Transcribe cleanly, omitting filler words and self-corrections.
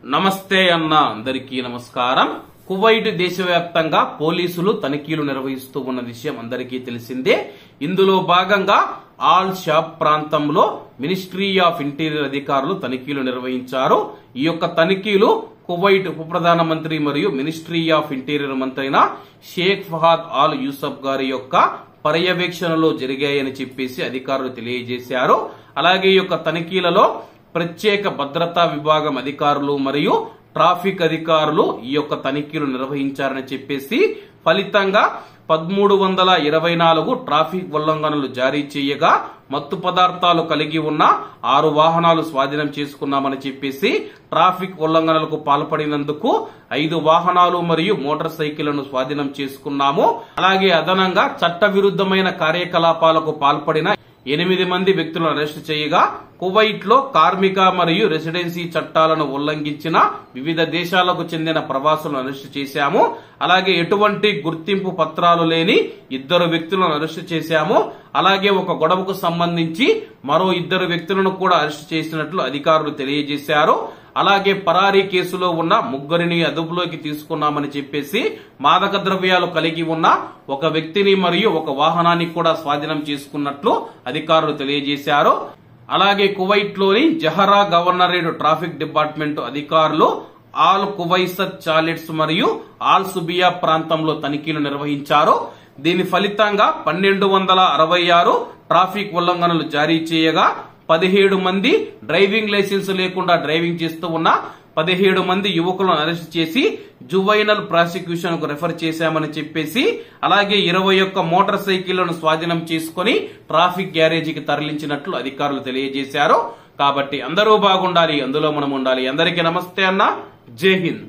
నమస్తే అన్న అందరికీ నమస్కారం. కువైట్ దేశవ్యాప్తంగా పోలీసులు తనిఖీలు నిర్వహిస్తూ ఉన్న విషయం అందరికీ తెలిసిందే. ఇందులో భాగంగా ఆల్ షాబ్ ప్రాంతంలో మినిస్ట్రీ ఆఫ్ ఇంటీరియర్ అధికారులు తనిఖీలు నిర్వహించారు. ఈ యొక్క తనిఖీలు కువైట్ ఉప ప్రధానమంత్రి మరియు మినిస్ట్రీ ఆఫ్ ఇంటీరియర్ మంత్రి అయిన షేక్ ఫహాద్ ఆల్ యూసఫ్ గారి యొక్క పర్యవేక్షణలో జరిగాయని చెప్పేసి అధికారులు తెలియజేశారు. అలాగే ఈ యొక్క తనిఖీలలో ప్రత్యేక భద్రతా విభాగం అధికారులు మరియు ట్రాఫిక్ అధికారులు ఈ యొక్క తనిఖీలు నిర్వహించారని చెప్పేసి ఫలితంగా 1324 ట్రాఫిక్ ఉల్లంఘనలు జారీ చేయగా మత్తు పదార్థాలు కలిగి ఉన్న 6 వాహనాలు స్వాధీనం చేసుకున్నామని చెప్పేసి ట్రాఫిక్ ఉల్లంఘనలకు పాల్పడినందుకు 5 వాహనాలు మరియు మోటార్ సైకిళ్లను స్వాధీనం చేసుకున్నాము. అలాగే అదనంగా చట్టవిరుద్ధమైన కార్యకలాపాలకు పాల్పడిన 8 మంది వ్యక్తులను అరెస్టు చేయగా కువైట్ లో కార్మిక మరియు రెసిడెన్సీ చట్టాలను ఉల్లంఘించిన వివిధ దేశాలకు చెందిన ప్రవాసులను అరెస్టు చేశాము. అలాగే ఎటువంటి గుర్తింపు పత్రాలు లేని 2 వ్యక్తులను అరెస్టు చేశాము. అలాగే ఒక గొడవకు సంబంధించి మరో 2 వ్యక్తులను కూడా అరెస్టు చేసినట్లు అధికారులు తెలియజేశారు. అలాగే పరారీ కేసులో ఉన్న 3 అదుపులోకి తీసుకున్నామని చెప్పేసి మాదక ద్రవ్యాలు కలిగి ఉన్న ఒక వ్యక్తిని మరియు ఒక వాహనాన్ని కూడా స్వాధీనం చేసుకున్నట్లు అధికారులు తెలియజేశారు. అలాగే కువైట్ లోని జహరా గవర్నరేట్ ట్రాఫిక్ డిపార్ట్మెంట్ అధికారులు ఆల్ కువైసత్ చాలెట్స్ మరియు ఆల్ సుబియా ప్రాంతంలో తనిఖీలు నిర్వహించారు. దీని ఫలితంగా 1266 ట్రాఫిక్ ఉల్లంఘనలు జారీ చేయగా 17 మంది డ్రైవింగ్ లైసెన్స్ లేకుండా డ్రైవింగ్ చేస్తూ ఉన్న 17 మంది యువకులను అరెస్ట్ చేసి జువైనల్ ప్రాసిక్యూషన్ కు రెఫర్ చేశామని చెప్పేసి అలాగే 21 మోటార్ సైకిళ్లను స్వాధీనం చేసుకుని ట్రాఫిక్ గ్యారేజీకి తరలించినట్లు అధికారులు తెలియజేశారు. కాబట్టి అందరూ బాగుండాలి, అందులో మనం ఉండాలి. అందరికీ నమస్తే అన్న. జై హింద్.